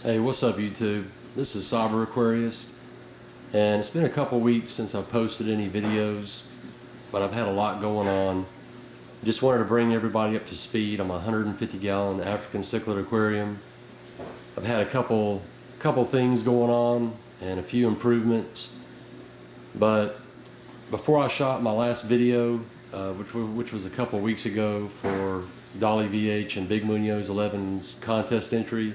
Hey, what's up YouTube? This is Cyber Aquarius, and it's been a couple weeks since I've posted any videos, but I've had a lot going on. Just wanted to bring everybody up to speed on my 150-gallon African cichlid aquarium. I've had a couple things going on and a few improvements, but before I shot my last video, which was a couple weeks ago for Dolly VH and Big Munoz 11's contest entry,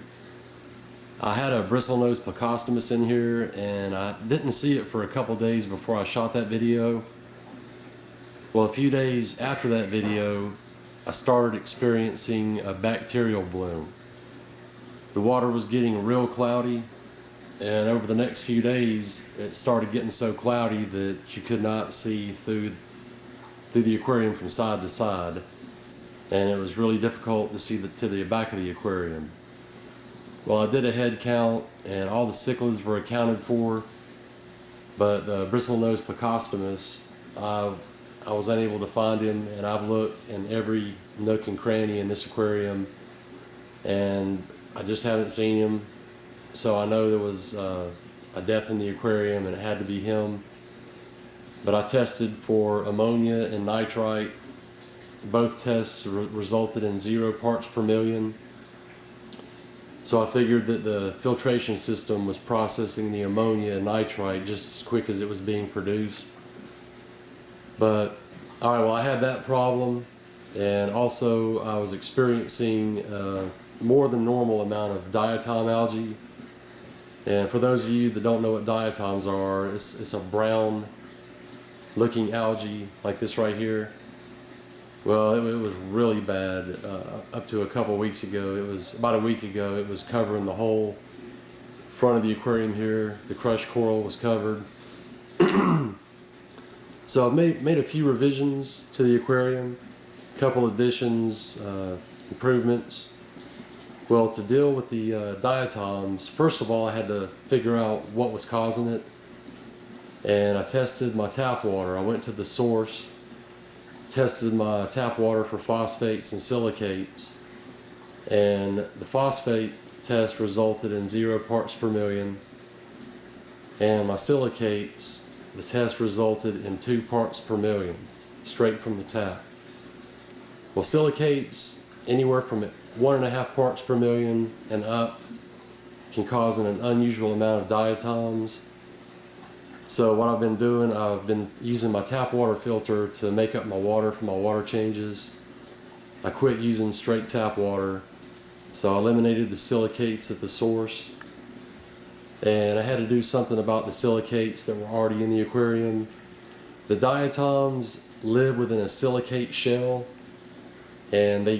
I had a bristlenose plecostomus in here, and I didn't see it for a couple days before I shot that video. Well, a few days after that video, I started experiencing a bacterial bloom. The water was getting real cloudy, and over the next few days, it started getting so cloudy that you could not see through the aquarium from side to side, and it was really difficult to see to the back of the aquarium. Well, I did a head count, and all the cichlids were accounted for, but the bristlenose plecostomus, I was unable to find him, and I've looked in every nook and cranny in this aquarium, and I just haven't seen him. So I know there was a death in the aquarium, and it had to be him. But I tested for ammonia and nitrite. Both tests resulted in 0 parts per million. So I figured that the filtration system was processing the ammonia and nitrite just as quick as it was being produced. But, alright, well, I had that problem, and also I was experiencing more than normal amount of diatom algae. And for those of you that don't know what diatoms are, it's a brown looking algae like this right here. Well, it was really bad up to a couple weeks ago. It was about a week ago. It was covering the whole front of the aquarium here. The crushed coral was covered. So I've made a few revisions to the aquarium, a couple additions, improvements. Well, to deal with the diatoms, first of all, I had to figure out what was causing it. And I tested my tap water. I went to the source, tested my tap water for phosphates and silicates, and the phosphate test resulted in 0 parts per million, and my silicates, the test resulted in 2 parts per million straight from the tap. Well, silicates anywhere from 1.5 parts per million and up can cause an unusual amount of diatoms. So what I've been doing, I've been using my tap water filter to make up my water for my water changes. I quit using straight tap water, so I eliminated the silicates at the source. And I had to do something about the silicates that were already in the aquarium. The diatoms live within a silicate shell, and they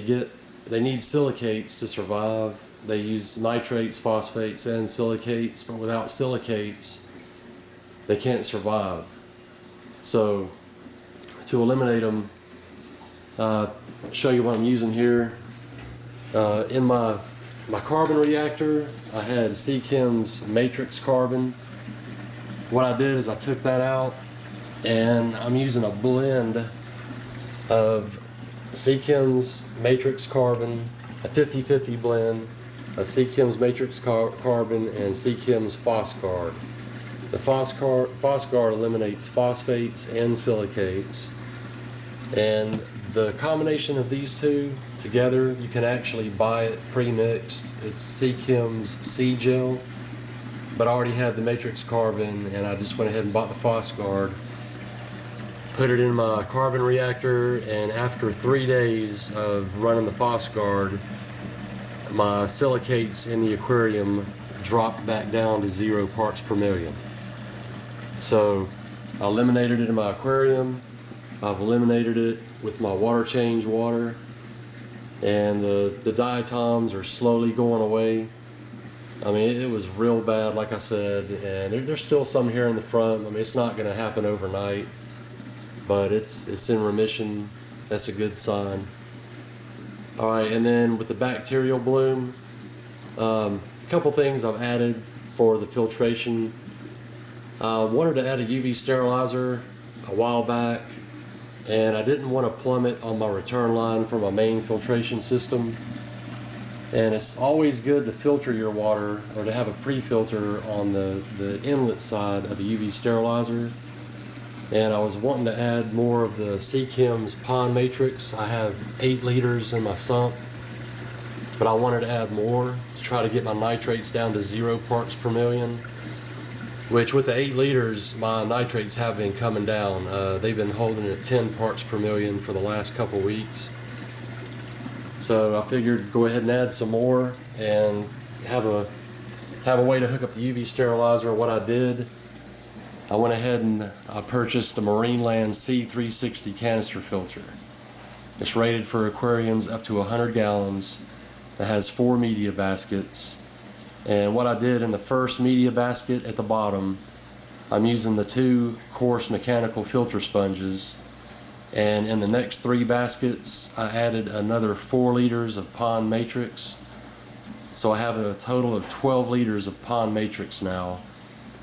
need silicates to survive. They use nitrates, phosphates, and silicates, but without silicates, they can't survive. So to eliminate them, show you what I'm using here. In my carbon reactor, I had Seachem's matrix carbon. What I did is I took that out, and I'm using a blend of Seachem's matrix carbon, a 50-50 blend of Seachem's matrix carbon and Seachem's Phosguard. The Phosguard eliminates phosphates and silicates, and the combination of these two together, you can actually buy it pre-mixed. It's Seachem's Sea Gel, but I already had the matrix carbon, and I just went ahead and bought the Phosguard, put it in my carbon reactor, and after 3 days of running the Phosguard, my silicates in the aquarium dropped back down to 0 parts per million. So I eliminated it in my aquarium. I've eliminated it with my water change water, and the diatoms are slowly going away. I mean, it was real bad, like I said, and there's still some here in the front. I mean, it's not going to happen overnight, but it's in remission. That's a good sign. All right, and then with the bacterial bloom, a couple things I've added for the filtration. I wanted to add a UV sterilizer a while back, and I didn't want to plumb it on my return line for my main filtration system. And it's always good to filter your water, or to have a pre-filter on the inlet side of a UV sterilizer. And I was wanting to add more of the Seachem's pond matrix. I have 8 liters in my sump, but I wanted to add more to try to get my nitrates down to 0 parts per million. Which with the 8 liters, my nitrates have been coming down. They've been holding at 10 parts per million for the last couple weeks. So I figured go ahead and add some more and have a way to hook up the UV sterilizer. What I did, I went ahead and I purchased a Marineland C-360 canister filter. It's rated for aquariums up to 100 gallons. It has 4 media baskets. And what I did in the first media basket at the bottom, I'm using the 2 coarse mechanical filter sponges. And in the next 3 baskets, I added another 4 liters of pond matrix. So I have a total of 12 liters of pond matrix now.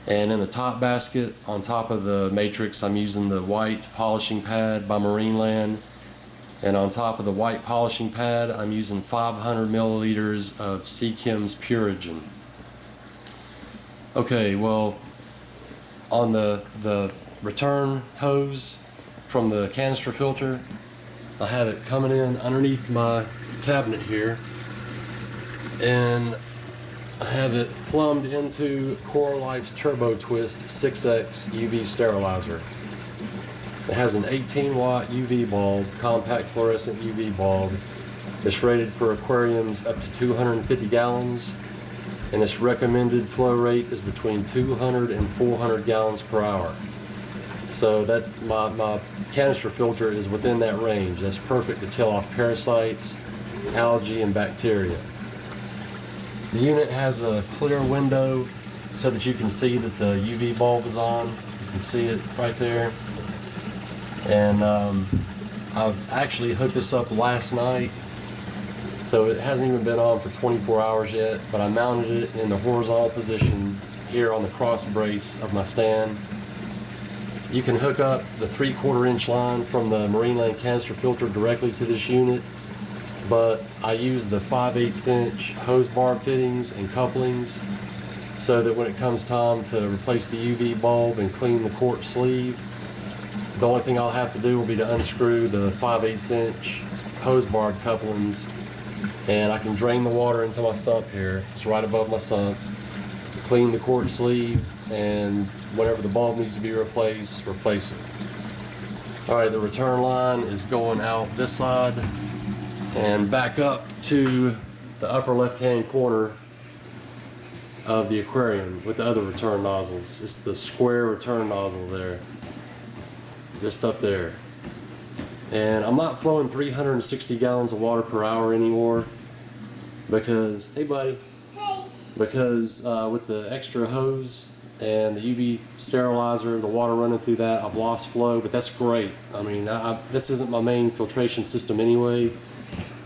And in the top basket, on top of the matrix, I'm using the white polishing pad by Marineland. And on top of the white polishing pad, I'm using 500 milliliters of Seachem's Purigen. Okay, well, on the return hose from the canister filter, I have it coming in underneath my cabinet here, and I have it plumbed into Coralife's Turbo Twist 6X UV Sterilizer. It has an 18-watt UV bulb, compact fluorescent UV bulb. It's rated for aquariums up to 250 gallons, and its recommended flow rate is between 200 and 400 gallons per hour. So that my canister filter is within that range. That's perfect to kill off parasites, algae, and bacteria. The unit has a clear window so that you can see that the UV bulb is on. You can see it right there. And I've actually hooked this up last night, so it hasn't even been on for 24 hours yet, but I mounted it in the horizontal position here on the cross brace of my stand. You can hook up the 3/4 inch line from the Marineland canister filter directly to this unit, but I use the 5/8 inch hose bar fittings and couplings so that when it comes time to replace the UV bulb and clean the quart sleeve, the only thing I'll have to do will be to unscrew the 5/8 inch hose bar couplings, and I can drain the water into my sump here. It's right above my sump. Clean the quart sleeve, and whenever the bulb needs to be replaced, replace it. Alright, the return line is going out this side and back up to the upper left hand corner of the aquarium with the other return nozzles. It's the square return nozzle there, just up there. And I'm not flowing 360 gallons of water per hour anymore because, hey buddy, because with the extra hose and the UV sterilizer, the water running through that, I've lost flow, but that's great. I mean, this isn't my main filtration system anyway.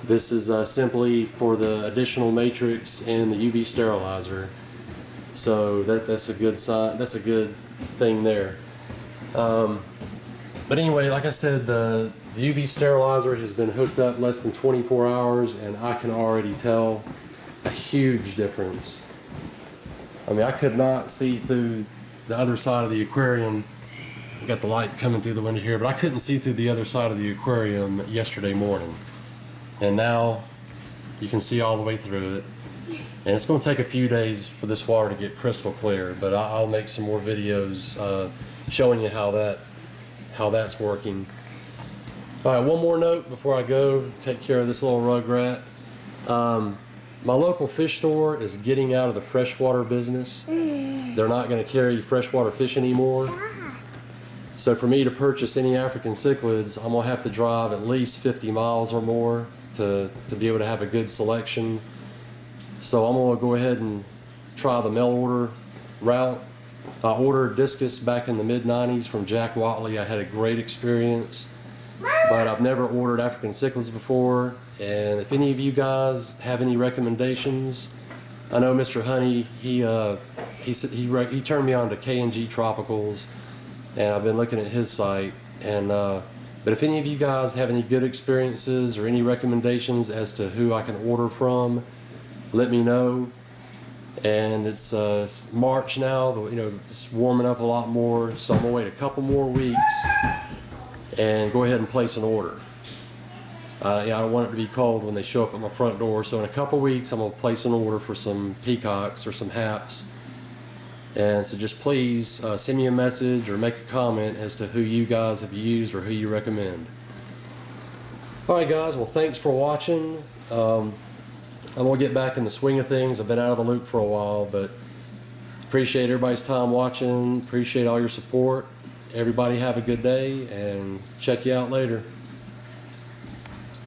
This is simply for the additional matrix and the UV sterilizer. So that's a good sign. That's a good thing there. But anyway, like I said, the UV sterilizer has been hooked up less than 24 hours, and I can already tell a huge difference. I mean, I could not see through the other side of the aquarium. I got the light coming through the window here, but I couldn't see through the other side of the aquarium yesterday morning. And now you can see all the way through it. And it's going to take a few days for this water to get crystal clear, but I'll make some more videos showing you how that's working. All right, one more note before I go take care of this little rugrat. My local fish store is getting out of the freshwater business. They're not going to carry freshwater fish anymore. So for me to purchase any African cichlids, I'm going to have to drive at least 50 miles or more to be able to have a good selection. So I'm going to go ahead and try the mail order route. I ordered discus back in the mid-90s from Jack Watley. I had a great experience, but I've never ordered African cichlids before. And if any of you guys have any recommendations, I know Mr. Honey, he turned me on to K&G Tropicals, and I've been looking at his site. And but if any of you guys have any good experiences or any recommendations as to who I can order from, let me know. And it's March now, it's warming up a lot more, so I'm gonna wait a couple more weeks and go ahead and place an order. I don't want it to be cold when they show up at my front door, so in a couple weeks I'm gonna place an order for some peacocks or some haps. And so just please send me a message or make a comment as to who you guys have used or who you recommend. Alright guys, well thanks for watching. I'm going to get back in the swing of things. I've been out of the loop for a while, but appreciate everybody's time watching. Appreciate all your support. Everybody have a good day, and check you out later.